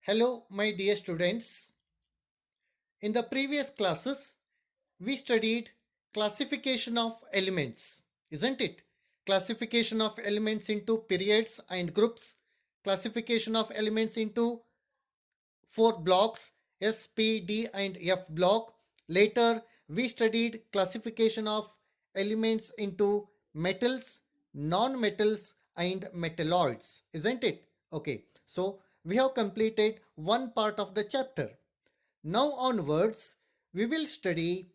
Hello, my dear students. In the previous classes, we studied classification of elements, isn't it? Classification of elements into periods and groups, classification of elements into four blocks S, P, D, and F block. Later, we studied classification of elements into metals, non-metals, and metalloids, isn't it? Okay, so we have completed one part of the chapter. Now onwards, we will study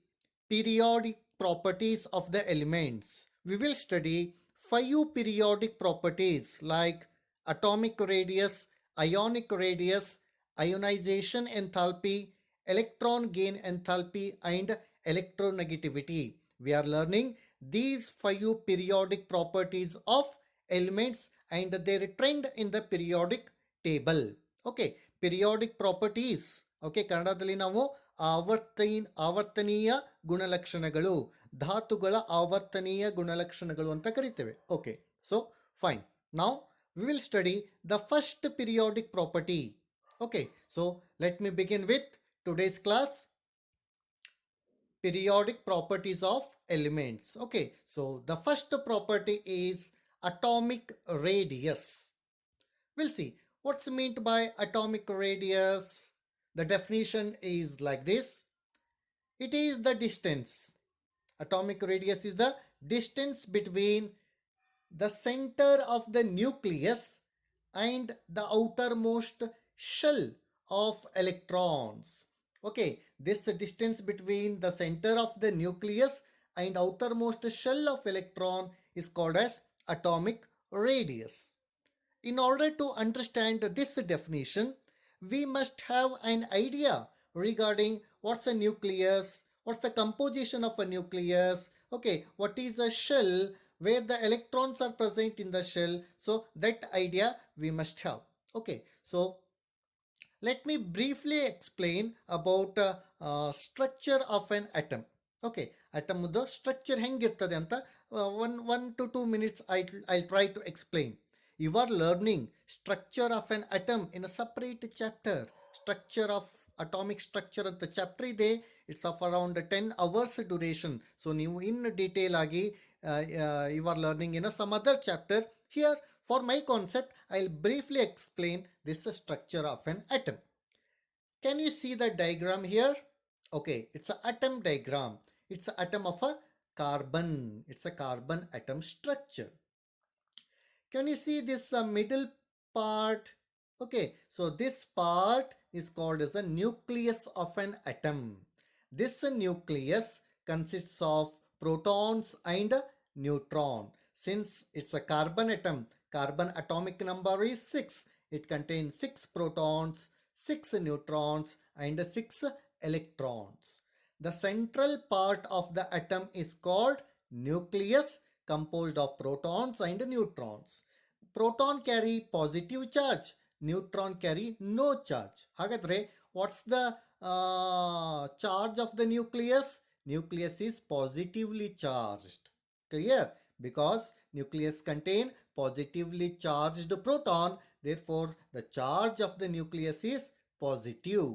periodic properties of the elements. We will study five periodic properties like atomic radius, ionic radius, ionization enthalpy, electron gain enthalpy, and electronegativity. We are learning these five periodic properties of elements and their trend in the periodic table. Okay, periodic properties. Okay, ಕನ್ನಡದಲ್ಲಿ ನಾವು ಆವರ್ತನೀಯ ಗುಣಲಕ್ಷಣಗಳು, ಧಾತುಗಳ ಆವರ್ತನೀಯ ಗುಣಲಕ್ಷಣಗಳು ಅಂತ ಕರಿತೇವೆ. Okay, so fine. Now we will study the first periodic property. Okay, so let me begin with today's class, periodic properties of elements. Okay, so the first property is atomic radius. We'll see what's meant by atomic radius. The definition is like this: it is the distance. Atomic radius is the distance between the center of the nucleus and the outermost shell of electrons. Okay, this distance between the center of the nucleus and outermost shell of electron is called as atomic radius. In order to understand this definition, we must have an idea regarding what's a nucleus, what's the composition of a nucleus, okay, what is a shell, where the electrons are present in the shell. So that idea we must have. Okay, so let me briefly explain about structure of an atom. Okay, atomದು structure ಹೆಂಗಿರ್ತದೆ ಅಂತ one to 2 minutes I'll try to explain. You are learning structure of an atom in a separate chapter. Structure of atomic structure ಅಂತ chapter ಇದೆ. It's of around 10 hours duration. So ನೀವು in detail ಆಗಿ you are learning in a some other chapter. Here, for my concept, I'll briefly explain this structure of an atom. Can you see the diagram here? Okay, it's an atom diagram. It's an atom of a carbon. It's a carbon atom structure. Can you see this middle part? Okay, so this part is called as a nucleus of an atom. This nucleus consists of protons and neutron. Since it's a carbon atom, carbon atomic number is 6. It contains 6 protons, 6 neutrons, and 6 electrons. The central part of the atom is called nucleus, composed of protons and neutrons. Proton carry positive charge, neutron carry no charge. ಹಾಗಾದ್ರೆ what's the charge of the nucleus? Nucleus is positively charged. Clear? Because nucleus contain positively charged proton, therefore the charge of the nucleus is positive.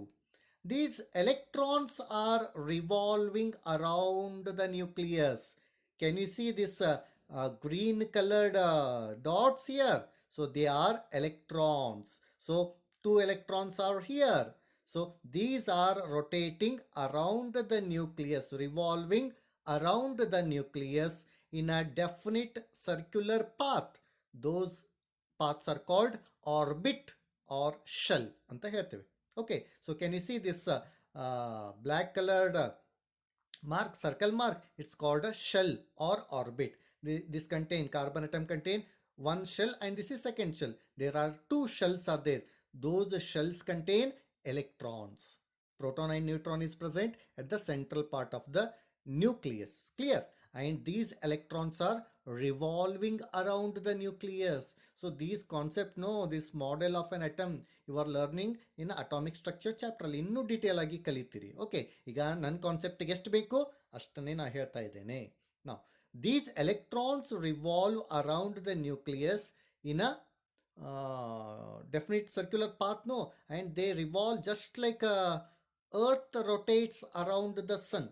These electrons are revolving around the nucleus. Can you see this green colored dots here? So they are electrons. So 2 electrons are here. So these are rotating around the nucleus, revolving around the nucleus in a definite circular path. Those paths are called orbit or shell ಅಂತ ಹೇಳ್ತೇವೆ. Okay, so can you see this black colored mark, circle mark? It's called a shell or orbit. This contain, carbon atom contain one shell and this is second shell. There are 2 shells are there. Those shells contain electrons. Proton and neutron is present at the central part of the nucleus. Clear? And these electrons are revolving around the nucleus. So these concept, no, this model of an atom you are learning in atomic structure chapter ಅಲ್ಲಿ ಇನ್ನೂ detail ಆಗಿ ಕಲಿತೀರಿ. Okay, ಈಗ ನನ್ನ ಕಾನ್ಸೆಪ್ಟ್ಗೆ ಎಷ್ಟು ಬೇಕು ಅಷ್ಟನ್ನೇ ನಾ ಹೇಳ್ತಾ ಇದ್ದೇನೆ. ನಾವು these electrons revolve around the nucleus in a definite circular path, no, and they revolve just like earth rotates around the sun.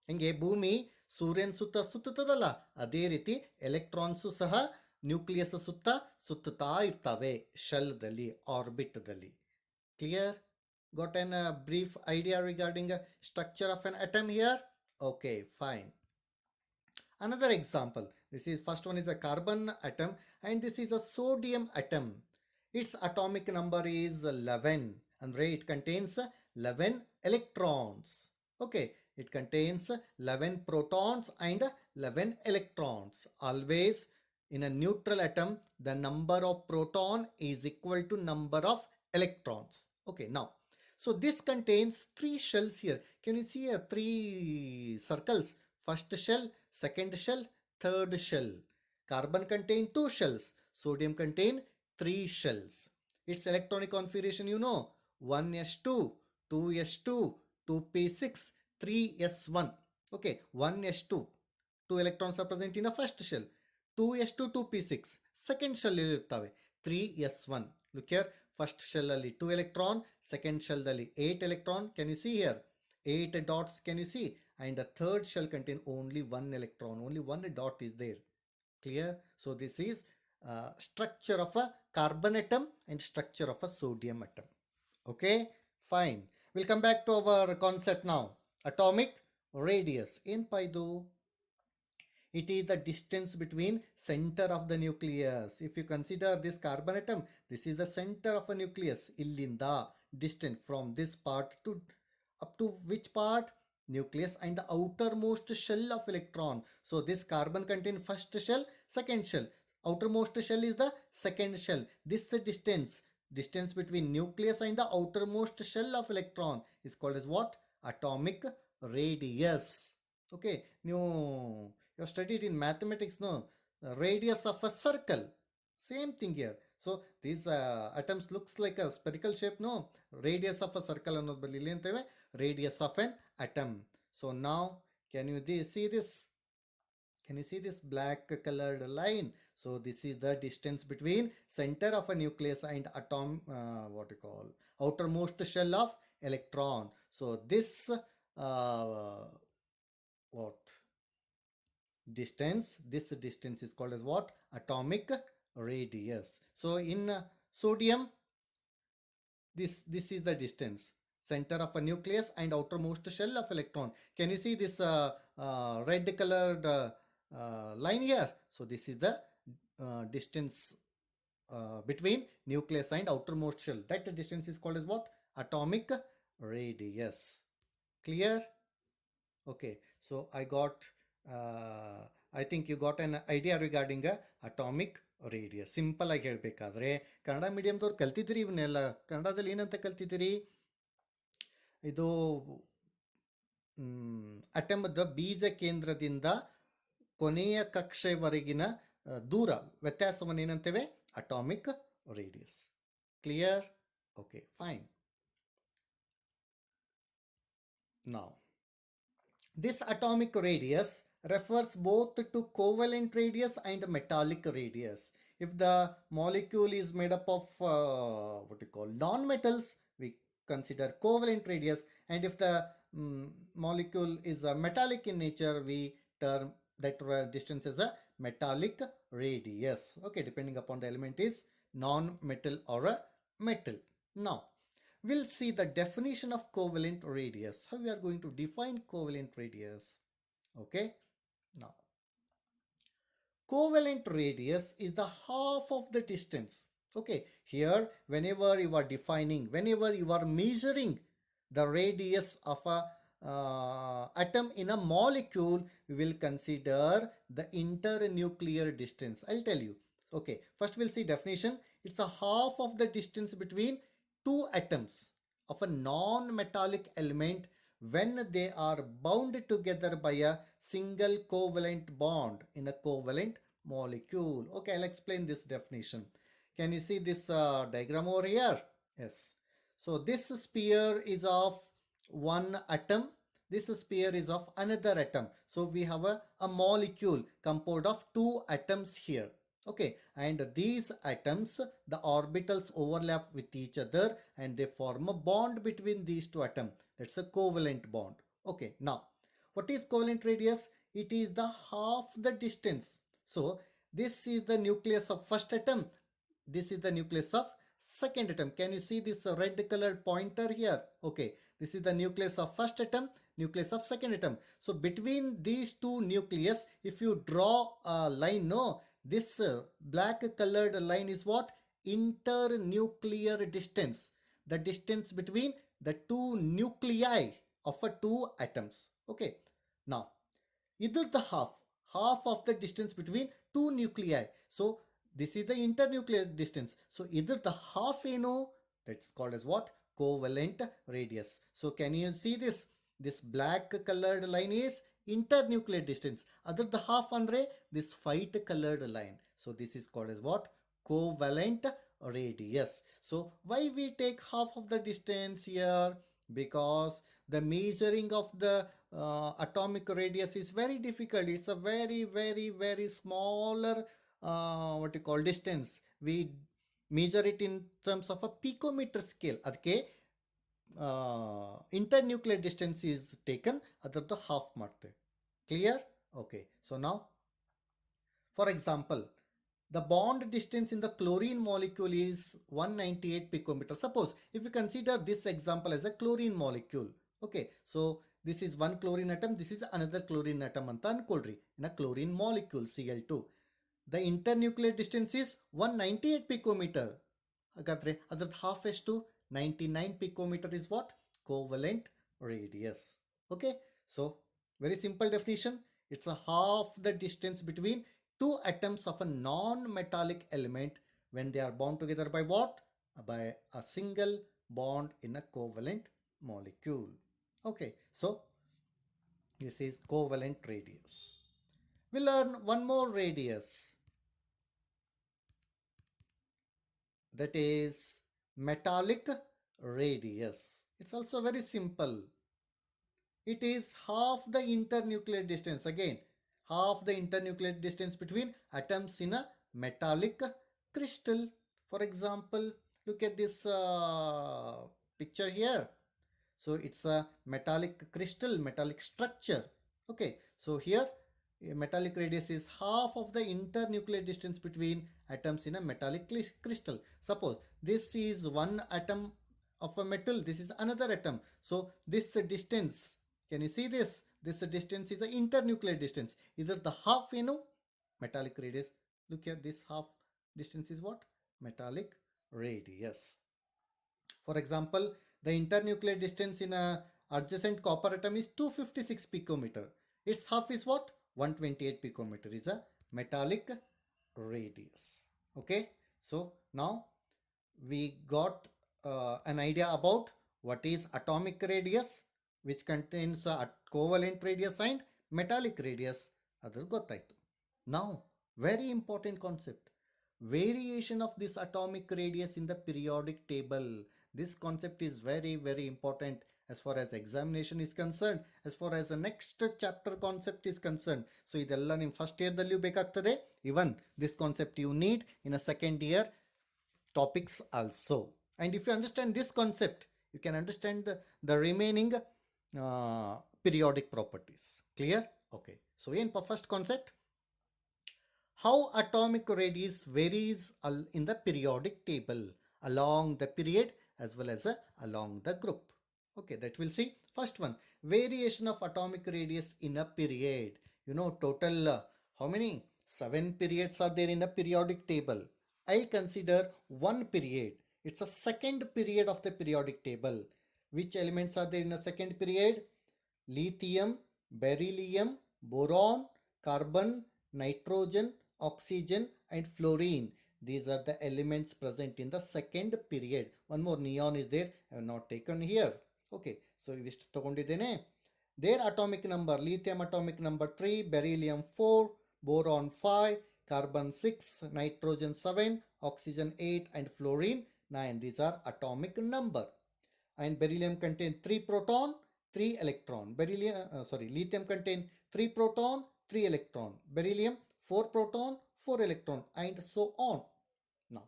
ಹಿಂಗೆ ಭೂಮಿ ಸೂರ್ಯನ ಸುತ್ತ ಸುತ್ತುತ್ತದಲ್ಲ, ಅದೇ ರೀತಿ ಎಲೆಕ್ಟ್ರಾನ್ಸು ಸಹ ನ್ಯೂಕ್ಲಿಯಸ್ ಸುತ್ತ ಸುತ್ತುತ್ತಾ ಇರ್ತವೆ ಶೆಲ್ದಲ್ಲಿ, ಆರ್ಬಿಟ್ದಲ್ಲಿ. Clear? got an brief idea regarding structure of an atom here? Okay, fine. Another example, this is first one is a carbon atom and this is a sodium atom. Its atomic number is 11 and it contains 11 electrons. Okay, it contains 11 protons and 11 electrons. Always in a neutral atom the number of proton is equal to number of electrons. Okay, now so this contains three shells here. Can you see here three circles? First shell, second shell, third shell. Carbon contain two shells, sodium contain three shells. Its electronic configuration you know, 1s2, 2s2, 2p6, 3s1. Okay, 1s2, 2 electrons are present in a first shell, 2s2, 2p6 second shell ಇರುತ್ತವೆ, 3s1. look here, first shell ಅಲ್ಲಿ 2 electron, second shell ಅಲ್ಲಿ 8 electron. can you see here 8 dots, can you see? And the third shell contain only 1 electron, only 1 dot is there. Clear? So this is structure of a carbon atom and structure of a sodium atom. Okay, fine. We'll come back to our concept now. Atomic radius. ಏನ್ ಇದು? It is the distance between center of the nucleus. If you consider this carbon atom, this is the center of a nucleus. Illinda distance from this part to up to which part? Nucleus and the outermost shell of electron. So this carbon contain first shell, second shell. Outermost shell is the second shell. This distance between nucleus and the outermost shell of electron is called as what? Atomic radius. Okay, you have studied in mathematics, no? Radius of a circle. Same thing here. So these atoms looks like a spherical shape, no? Radius of a circle ಅನ್ನೋದು ಬರಲಿ, ಇಲ್ಲಿ ಅಂತೇವೆ radius of an atom. So now can you see this? Can you see this black colored line? So this is the distance between center of a nucleus and atom, what you call outermost shell of electron. So this what distance, this distance is called as what? Atomic radius. So in sodium, this is the distance, center of a nucleus and outermost shell of electron. Can you see this red colored line here? So this is the distance between nucleus and outermost shell. That distance is called as what? Atomic radius. Clear? Okay, so I think you got an idea regarding atomic radius. Simple ಆಗಿ ಹೇಳಬೇಕಾದ್ರೆ ಕನ್ನಡ ಮೀಡಿಯಮ್ದವ್ರು ಕಲ್ತಿದ್ದೀರಿ ಇವನ್ನೆಲ್ಲ. ಕನ್ನಡದಲ್ಲಿ ಏನಂತ ಕಲ್ತಿದ್ದೀರಿ? ಇದು ಅಟಮ್ದ ಬೀಜ ಕೇಂದ್ರದಿಂದ ಕೊನೆಯ ಕಕ್ಷೆವರೆಗಿನ ದೂರ ವ್ಯತ್ಯಾಸವನ್ನು ಏನಂತೇವೆ? Atomic radius. Clear? Okay, fine. Now this atomic radius refers both to covalent radius and metallic radius. If the molecule is made up of what you call non-metals, we consider covalent radius, and if the molecule is metallic in nature, we term that distance as a metallic radius. Okay, depending upon the element is non-metal or a metal. Now we'll see the definition of covalent radius. How we are going to define covalent radius? Okay, now covalent radius is the half of the distance. Okay, here whenever you are defining, whenever you are measuring the radius of a atom in a molecule, we will consider the internuclear distance. I'll tell you. Okay, first we'll see definition. It's a half of the distance between two atoms of a non-metallic element when they are bound together by a single covalent bond in a covalent molecule. Okay, I'll explain this definition. Can you see this diagram over here? Yes. So this sphere is of one atom. This sphere is of another atom. So we have a molecule composed of two atoms here. Okay, and these atoms, the orbitals overlap with each other and they form a bond between these two atoms. That's a covalent bond. Okay, now what is covalent radius? It is the half the distance. So this is the nucleus of first atom. This is the nucleus of second atom. Can you see this red colored pointer here? Okay, this is the nucleus of first atom, nucleus of second atom. So between these two nucleus, if you draw a line, no, this black colored line is what? Internuclear distance. The distance between the two nuclei of a two atoms. Okay. Now, either the half of the distance between two nuclei. So this is the internuclear distance. So either the half that's called as what? Covalent radius. So can you see this? This black colored line is internuclear distance. Other the half andre this white colored line. So this is called as what? Covalent radius. So why we take half of the distance here? Because the measuring of the atomic radius is very difficult. It's a very smaller what you call distance. We measure it in terms of a picometer scale. ಅದಕ್ಕೆ internuclear distance is taken, ಅದರದ್ದು half ಮಾಡ್ತೇವೆ. Clear? Okay. So now, for example, the bond distance in the chlorine molecule is 198 picometer. Suppose if you consider this example as a chlorine molecule. Okay. So this is one chlorine atom. This is another chlorine atom ಅಂತ ಅನ್ಕೊಳ್ರಿ. In a chlorine molecule Cl2. The internuclear distance is 198 picometer. ಹಾಗಾದ್ರೆ ಅದ್ರದ್ದು half ಎಷ್ಟು? 99 picometer is what? Covalent radius. Okay. So very simple definition. It's a half the distance between two atoms of a non-metallic element when they are bound together by what? By a single bond in a covalent molecule. Okay. So this is covalent radius. We'll learn one more radius. That is metallic radius. It's also very simple. It is half the internuclear distance. Again, half the internuclear distance between atoms in a metallic crystal. For example, look at this picture here. So it's a metallic crystal, metallic structure. Okay, so here metallic radius is half of the internuclear distance between atoms in a metallic crystal. Suppose this is one atom of a metal, this is another atom. So this distance, can you see this? This distance is an internuclear distance. Either the half metallic radius. Look here, this half distance is what? Metallic radius. For example, the internuclear distance in a adjacent copper atom is 256 picometer. Its half is what? 128 picometer is a metallic radius. Okay. So now we got an idea about what is atomic radius, which contains covalent radius and metallic radius. Adu gottayitu. Now, very important concept. Variation of this atomic radius in the periodic table. This concept is very important as far as examination is concerned, as far as the next chapter concept is concerned. So ಇದೆಲ್ಲ ನಿಮ್ಮ first ಇಯರ್ದಲ್ಲಿಯೂ ಬೇಕಾಗ್ತದೆ. Even this concept you need in a second year topics also. And if you understand this concept, you can understand the remaining periodic properties. Clear? Okay. So ಏನಪ್ಪ first concept? How atomic radius varies in the periodic table along the period as well as along the group. Okay, that we'll see. First one, variation of atomic radius in a period. You know, total how many? 7 periods are there in a periodic table. I consider one period. It's a second period of the periodic table. Which elements are there in a second period? Lithium, beryllium, boron, carbon, nitrogen, oxygen and fluorine. These are the elements present in the second period. One more neon is there. I have not taken here. Okay, so ಇವಿಷ್ಟು ತಗೊಂಡಿದ್ದೇನೆ. Their atomic number, lithium atomic number 3, beryllium 4, boron 5, carbon 6, nitrogen 7, oxygen 8 and fluorine 9. These are atomic number. And beryllium contain 3 proton, 3 electron. Lithium contain 3 proton, 3 electron. Beryllium 4 proton, 4 electron, and so on. Now,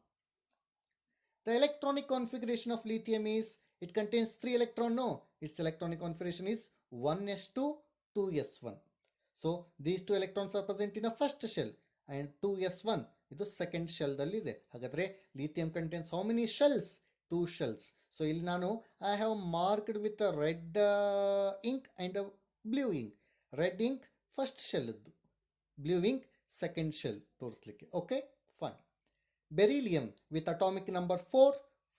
the electronic configuration of lithium is, it contains 3 electron. No, its electronic configuration is 1s2, 2s1. So these 2 electrons are present in a first shell and 2s1 ಇದು second ಶೆಲ್ದಲ್ಲಿದೆ. ಹಾಗಾದರೆ lithium contains how many shells? 2 shells. So ಇಲ್ಲಿ ನಾನು I have marked with a red ink and a blue ink. Red ink first shell ಇದ್ದು, blue ink second shell ತೋರಿಸ್ಲಿಕ್ಕೆ. Okay, fine. Beryllium with atomic number 4,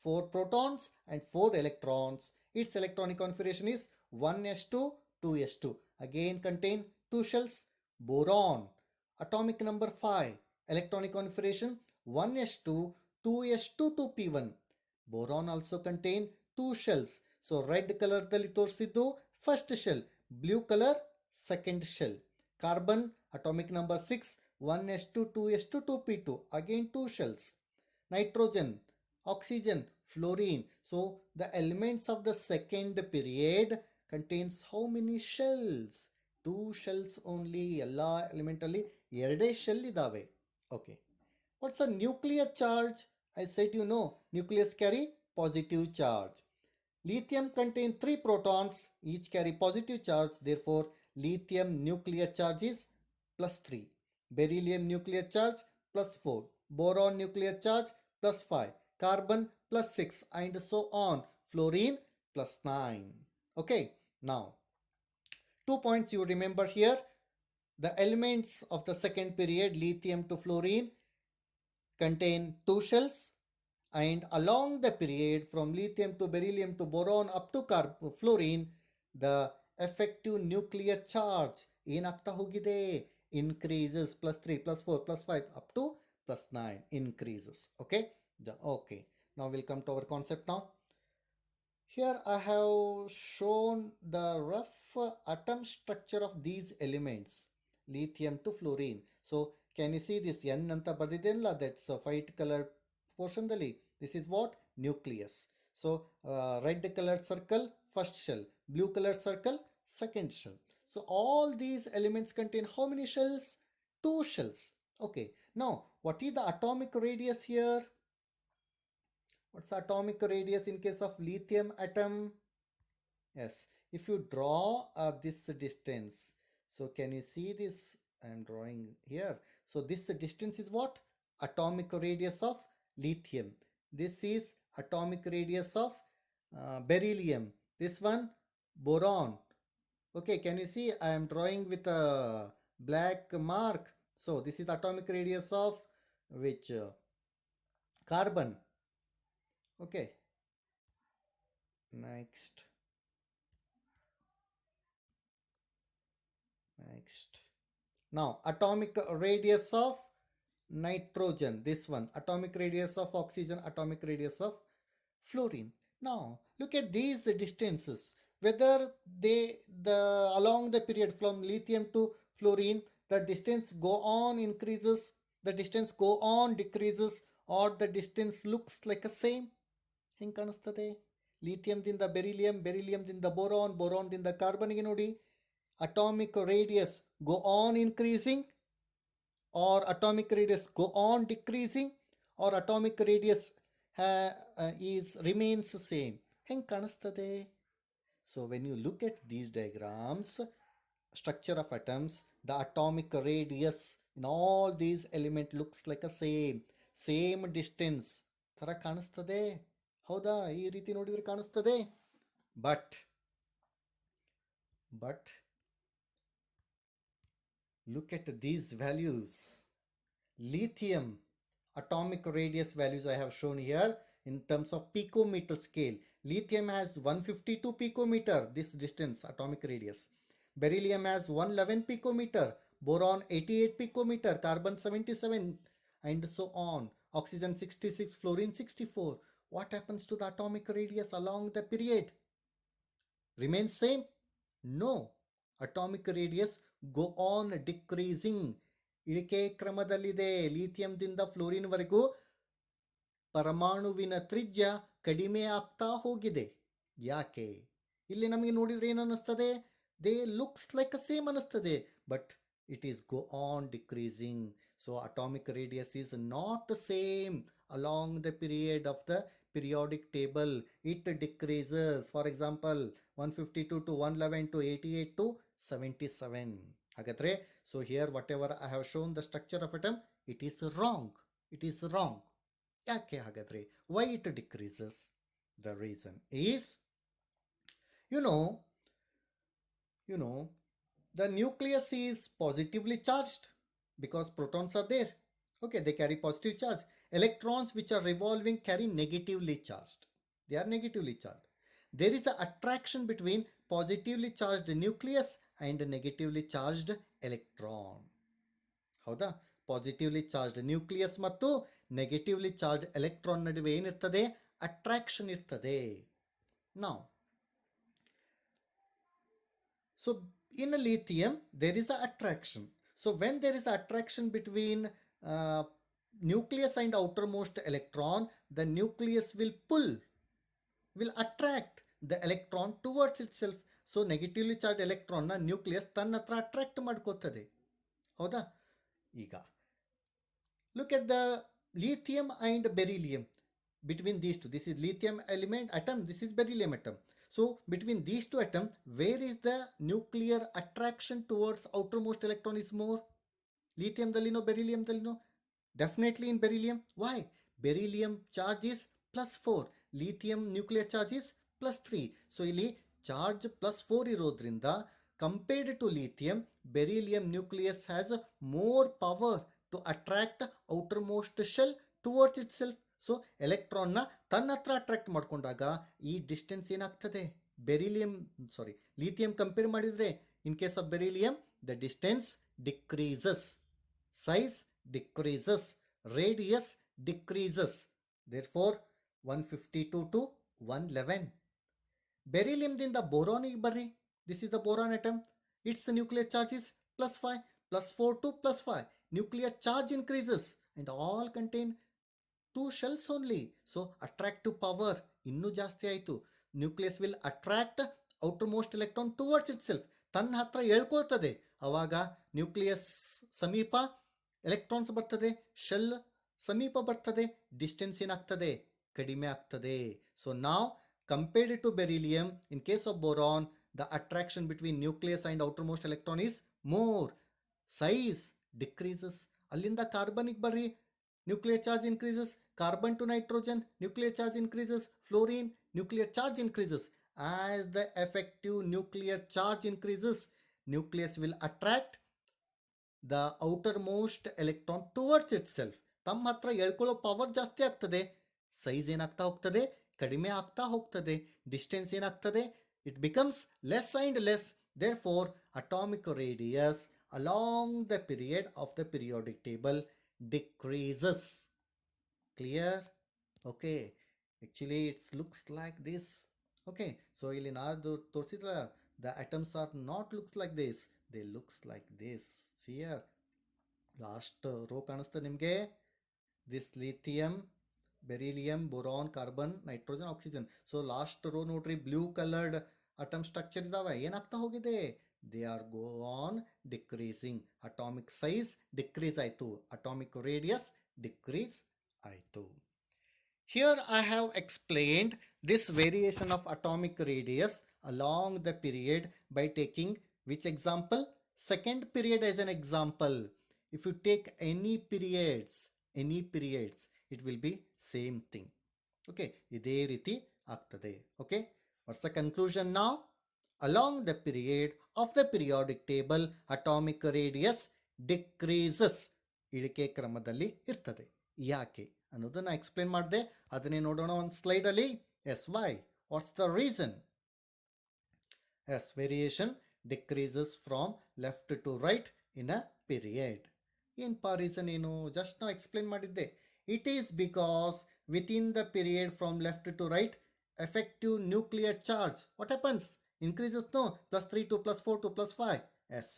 4 protons and 4 electrons. Its electronic configuration is 1s2, 2s2. Again contain 2 shells. Boron, atomic number 5, electronic configuration 1s2, 2s2, 2p1. Boron also contain 2 shells. So red color dalli torsiddu first shell, blue color second shell. Carbon, atomic number 6, 1s2, 2s2, 2p2. Again 2 shells. Nitrogen, oxygen, fluorine. So the elements of the second period contains how many shells? 2 shells only. Alla elementally erade shell idave. Okay. What's a nuclear charge? I said you know, nucleus carry positive charge. Lithium contains 3 protons, each carry positive charge. Therefore, lithium nuclear charge is plus 3. Beryllium nuclear charge plus 4. Boron nuclear charge plus 5. Carbon plus 6 and so on. Fluorine plus 9. Okay, now 2 points you remember here. The elements of the second period, lithium to fluorine, contain 2 shells, and along the period from lithium to beryllium to boron up to fluorine, the effective nuclear charge ಏನಾಗ್ತಾ ಹೋಗಿದೆ? Increases. Plus 3, plus 4, plus 5 up to plus 9 increases. Okay, okay. Now we'll come to our concept now. Here I have shown the rough atom structure of these elements, lithium to fluorine. So can you see this N anta ಬರ್ದಿದೆಯಲ್ಲ, that's a white colored portion ದಲ್ಲಿ, this is what? Nucleus. So red colored circle first shell, blue colored circle second shell. So all these elements contain how many shells? 2 shells. Okay, now what is the atomic radius here? What's atomic radius in case of lithium atom? Yes, if you draw this distance, so can you see this? I am drawing here. So this distance is what? Atomic radius of lithium. This is atomic radius of beryllium. This one boron. Okay, can you see I am drawing with a black mark? So this is atomic radius of which? Carbon. Okay, next. Now atomic radius of nitrogen, this one. Atomic radius of oxygen, atomic radius of fluorine. Now look at these distances, whether along the period from lithium to fluorine, the distance go on increases, the distance go on decreases, or the distance looks like a same. ಹೆಂಗೆ ಕಾಣಿಸ್ತದೆ? ಲಿಥಿಯಂದಿಂದ beryllium, ಬೆರಿಲಿಯಂದಿಂದ boron, ಬೋರಾನ್ದಿಂದ ಕಾರ್ಬನ್ಗೆ ನೋಡಿ, atomic radius go on increasing, or atomic radius go on decreasing, or atomic radius remains same. ಹೆಂಗೆ ಕಾಣಿಸ್ತದೆ? So when you look at these diagrams, structure of atoms, the atomic radius in all these elements looks like a same distance ಥರ ಕಾಣಿಸ್ತದೆ. ಹೌದಾ? ಈ ರೀತಿ ನೋಡಿದರೆ ಕಾಣಿಸ್ತದೆ. But look at these values. Lithium atomic radius values I have shown here in terms of picometer scale. Lithium has 152 picometer, this distance, atomic radius. Beryllium has 111 picometer, boron 88 picometer, carbon 77, and so on. Oxygen 66, fluorine 64. What happens to the atomic radius along the period? Remains same? No. Atomic radius go on decreasing. ಇಳಿಕೆ ಕ್ರಮದಲ್ಲಿದೆ. ಲಿಥಿಯಂದಿಂದ ಫ್ಲೋರಿನ್ವರೆಗೂ ಪರಮಾಣುವಿನ ತ್ರಿಜ್ಯ ಕಡಿಮೆ ಆಗ್ತಾ ಹೋಗಿದೆ. ಯಾಕೆ? ಇಲ್ಲಿ ನಮಗೆ ನೋಡಿದರೆ ಏನು ಅನ್ನಿಸ್ತದೆ? They looks like a same ಅನ್ನಿಸ್ತದೆ, but it is go on decreasing. So atomic radius is not the same along the period of the periodic table. It decreases. For example, 152 to 111 to 88 to 77. Hagadre, so here whatever I have shown the structure of atom, it is wrong. It is wrong. Yake hagadre? Why it decreases? The reason is, you know, you know, the nucleus is positively charged because protons are there. Okay, they carry positive charge. Electrons which are revolving carry negatively charged. They are negatively charged. There is an attraction between positively charged nucleus and negatively charged electron. ಹೌದಾ? Positively charged nucleus ಮತ್ತು negatively charged electron ನಡುವೆ ಏನಿರ್ತದೆ? Attraction ಇರ್ತದೆ. ನಾವು so in a lithium there is a attraction. So when there is attraction between nucleus and outermost electron, the nucleus will attract the electron towards itself. So negatively charged electron na nucleus ತನ್ನ ಹತ್ರ attract ಮಾಡ್ಕೋತದೆ. ಹೌದಾ? ಈಗ look at the lithium and beryllium. Between these two, this is lithium element atom, this is beryllium atom. So between these two atoms, where is the nuclear attraction towards outermost electron is more? Lithium dalino, beryllium dalino? Definitely in beryllium. Why? Beryllium charge is +4, lithium nuclear charge is +3. So ಇಲ್ಲಿ charge +4 ಇರೋದ್ರಿಂದ compared to lithium, beryllium nucleus has more power to attract outermost shell towards itself. So ಎಲೆಕ್ಟ್ರಾನ್ನ ತನ್ನ ಹತ್ರ attract ಮಾಡ್ಕೊಂಡಾಗ ಈ distance ಏನಾಗ್ತದೆ? Lithium compare ಮಾಡಿದರೆ, ಇನ್ case of beryllium the distance decreases, size decreases, radius decreases. Therefore 152 to 111. ಬೆರಿಲಿಯಂದಿಂದ ಬೋರಾನಿಗೆ ಬರ್ರಿ. This is the boron atom. It's nuclear charge is +5, +4 to +5. Nuclear charge increases and all contain 2 shells only. So attractive power ಇನ್ನೂ ಜಾಸ್ತಿ ಆಯಿತು. Nucleus will attract outermost electron towards it self. ತನ್ನ ಹತ್ರ ಎಳ್ಕೊಳ್ತದೆ. ಆವಾಗ nucleus ಸಮೀಪ electrons ಬರ್ತದೆ, shell ಸಮೀಪ ಬರ್ತದೆ, ಡಿಸ್ಟೆನ್ಸ್ ಏನಾಗ್ತದೆ? ಕಡಿಮೆ ಆಗ್ತದೆ. ಸೊ ನಾವು compared to beryllium, in case of boron, the attraction between nucleus and outermost electron is more. Size decreases. ಅಲ್ಲಿಂದ ಕಾರ್ಬನಿಗೆ ಬರ್ರಿ, nuclear charge increases. Carbon to nitrogen, nuclear charge increases. Fluorine, nuclear charge increases. As the effective nuclear charge increases, nucleus will attract the outermost electron towards itself. ತಮ್ಮ ಹತ್ರ ಎಳ್ಕೊಳ್ಳೋ power ಜಾಸ್ತಿ ಆಗ್ತದೆ. Size ಏನಾಗ್ತಾ ಹೋಗ್ತದೆ? ಕಡಿಮೆ ಆಗ್ತಾ ಹೋಗ್ತದೆ. ಡಿಸ್ಟೆನ್ಸ್ ಏನಾಗ್ತದೆ? It becomes less and less. Therefore, atomic radius along the period of the periodic table decreases. Clear? Okay. Actually, it looks like this. Okay. So, ಇಲ್ಲಿ ನಾನು ತೋರಿಸಿದ್ರ, the atoms are not looks like this. They looks like this. See here. Last row ಕಾಣಿಸ್ತಾ ನಿಮಗೆ? This lithium, beryllium, boron, carbon, nitrogen, oxygen. So last rho ನೋಡ್ರಿ, blue coloured atom structure ಇದಾವೆ. ಏನಾಗ್ತಾ ಹೋಗಿದೆ? They are go on decreasing. Atomic size decrease ಆಯಿತು, atomic radius decrease ಆಯಿತು. Here I have explained this variation of atomic radius along the period by taking which example? Second period as an example. If you take any periods, it will be same thing. Okay, ಇದೇ ರೀತಿ ಆಗ್ತದೆ. Okay, what's the conclusion now? Along the period of the periodic table, atomic radius decreases. ಇಳಿಕೆ ಕ್ರಮದಲ್ಲಿ ಇರ್ತದೆ. ಯಾಕೆ ಅನ್ನೋದನ್ನ explain ಮಾಡಿದೆ. ಅದನ್ನೇ ನೋಡೋಣ ಒಂದು ಸ್ಲೈಡಲ್ಲಿ. Yes, why? What's the reason? Yes, variation decreases from left to right in a period. ಏನಪ್ಪ ರೀಸನ್ ಏನು? ಜಸ್ಟ್ ನಾವು ಎಕ್ಸ್ಪ್ಲೇನ್ ಮಾಡಿದ್ದೆ. It is because within the period from left to right, effective nuclear charge, what happens? Increases, no? +3 to +4 to +5. Yes.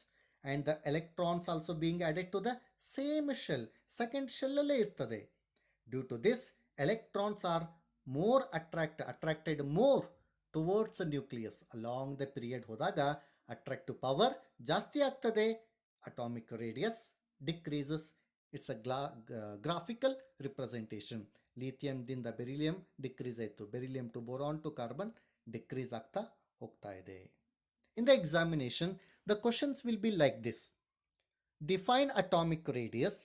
And the electrons also being added to the same shell. Second shell alle irtade. Due to this, electrons are more attracted more towards the nucleus. Along the period hodaga attractive power ಜಾಸ್ತಿ ಆಗ್ತದೆ. atomic radius decreases. It's a graphical representation. Lithium ದಿಂದ beryllium decrease ಆಯಿತು, beryllium to boron to carbon decrease ಆಗ್ತಾ ಹೋಗ್ತಾ ಇದೆ. In the examination, the questions will be like this. Define atomic radius.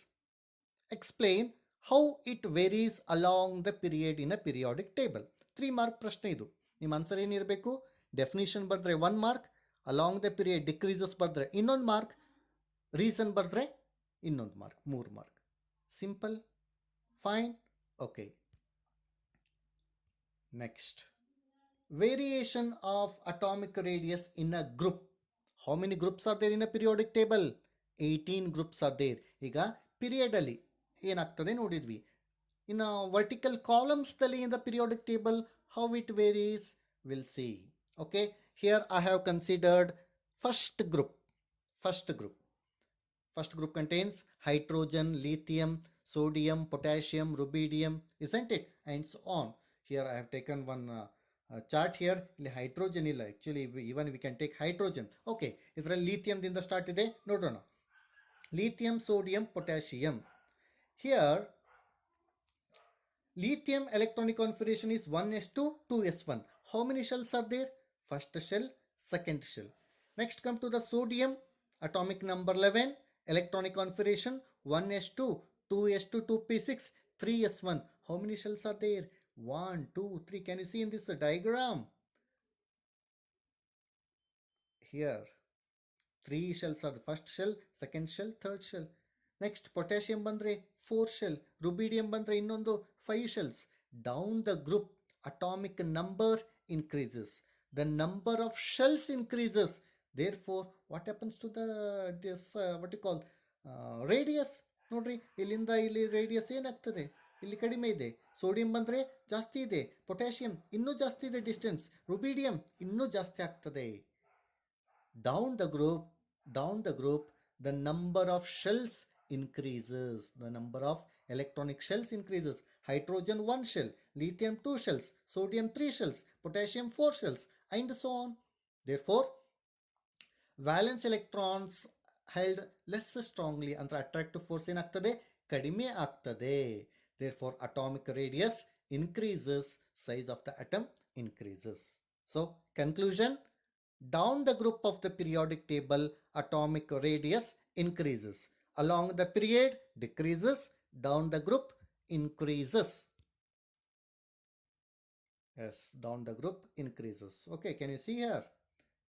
Explain how it varies along the period in a periodic table. 3 mark ಪ್ರಶ್ನೆ ಇದು. ನಿಮ್ಮ answer ಏನಿರಬೇಕು? Definition ಬರೆದ್ರೆ 1 mark, along the period decreases ಬರೆದ್ರೆ ಇನ್ನೊಂದು mark, reason ಬರೆದ್ರೆ ಇನ್ನೊಂದು mark, 3 mark. Simple? Fine? Okay. Next. Variation of atomic radius in a group. How many groups are there in a periodic table? 18 groups are there. ಈಗ period ಅಲ್ಲಿ ಏನಾಗ್ತದೆ ನೋಡಿದ್ವಿ. ಇನ್ನು vertical columns ದಲ್ಲಿ in the periodic table how it varies we'll see. Okay, here I have considered first group. First group contains hydrogen, lithium, sodium, potassium, rubidium, isn't it, and so on. Here I have taken one chart here. ಇಲ್ಲಿ hydrogen ಇಲ್ಲ, actually even we can take hydrogen. Okay, ಇದರಲ್ಲಿ ಲೀಥಿಯಂದಿಂದ start ಇದೆ, ನೋಡೋಣ. lithium, sodium, potassium. Here lithium electronic configuration is 1s2 2s1. How many shells are there? First shell, second shell. Next come to the sodium, atomic number 11, electronic configuration 1s2 2s2 2p6 3s1. How many shells are there? 1 2 3. Can you see in this diagram? Here 3 shells are the first shell, second shell, third shell. Next potassium ಬಂದ್ರೆ 4 shell, rubidium ಬಂದ್ರೆ ಇನ್ನೊಂದು 5 shells. Down the group atomic number increases, the number of shells increases. Therefore what happens to the this what you call radius? ನೋಡ್ರಿ, ಇಲ್ಲಿಂದ ಇಲ್ಲಿ radius ಏನಾಗ್ತದೆ, ಇಲ್ಲಿ ಕಡಿಮೆ ಇದೆ. ಸೋಡಿಯಂ ಬಂದರೆ ಜಾಸ್ತಿ ಇದೆ, ಪೊಟ್ಯಾಷಿಯಂ ಇನ್ನೂ ಜಾಸ್ತಿ ಇದೆ ಡಿಸ್ಟೆನ್ಸ್, ರುಬಿಡಿಯಂ ಇನ್ನೂ ಜಾಸ್ತಿ ಆಗ್ತದೆ. Down the group, the number of shells increases, the number of electronic shells increases. Hydrogen 1 shell, lithium 2 shells, sodium 3 shells, potassium 4 shells, and so on. Therefore valence electrons held less strongly, ಅಂದ್ರೆ attractive force ಏನಾಗ್ತದೆ, ಕಡಿಮೆ ಆಗ್ತದೆ. Therefore atomic radius increases, size of the atom increases. So conclusion, down the group of the periodic table atomic radius increases, along the period decreases, down the group increases. Yes, down the group increases. Okay, can you see here?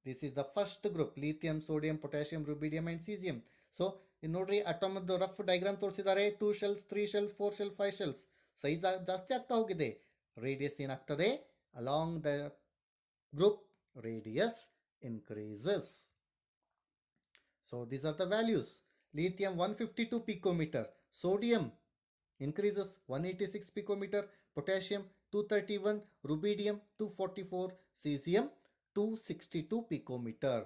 This is the first group, lithium, sodium, potassium, rubidium and cesium. So ನೋಡ್ರಿ, ಅಟೋಮದ rough diagram ತೋರಿಸಿದ್ದಾರೆ. 2 shells, 3 shells, 4 shells, 5 shells. Size ಜಾಸ್ತಿ ಆಗ್ತಾ ಹೋಗಿದೆ. Radius ಏನಾಗ್ತದೆ, along the group radius increases. So these are the values. Lithium 152 picometer, sodium increases 186 picometer, potassium 231, rubidium 244, cesium 262 picometer.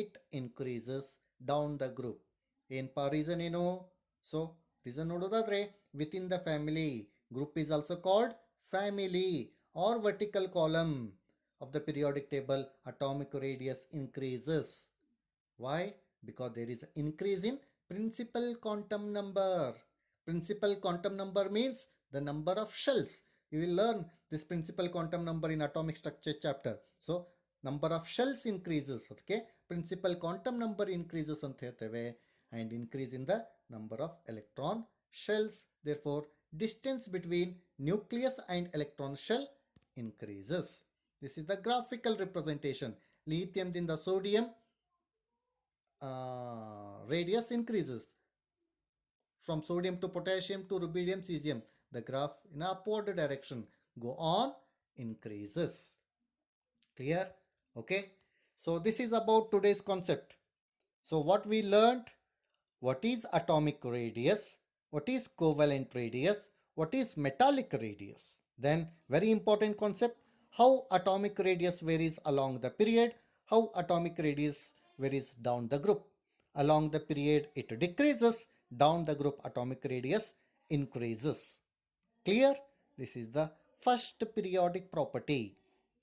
It increases down the group. ಏನಪ್ಪ reason ಏನು? So reason ನೋಡೋದಾದ್ರೆ, within the family, group is also called family or vertical column of the periodic table, atomic radius increases. Why? Because there is an increase in principal quantum number. Principal quantum number means the number of shells. You will learn this principal quantum number in atomic structure chapter. So number of shells increases. Okay, principal quantum number increases ಅಂತ ಹೇಳ್ತೇವೆ, and increase in the number of electron shells. Therefore distance between nucleus and electron shell increases. This is the graphical representation. Lithium in the sodium radius increases. From sodium to potassium to rubidium, cesium, the graph in upward direction go on increases. Clear? Okay. So this is about today's concept. So what we learned, what is atomic radius, what is covalent radius, what is metallic radius. Then very important concept, how atomic radius varies along the period, how atomic radius varies down the group. Along the period it decreases, down the group atomic radius increases. Clear? This is the first periodic property.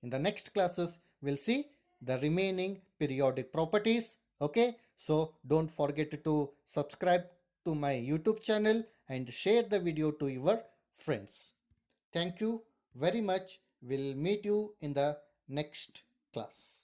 In the next classes we'll see the remaining periodic properties. Okay, So don't forget to subscribe to my YouTube channel and share the video to your friends. Thank you very much. We'll meet you in the next class.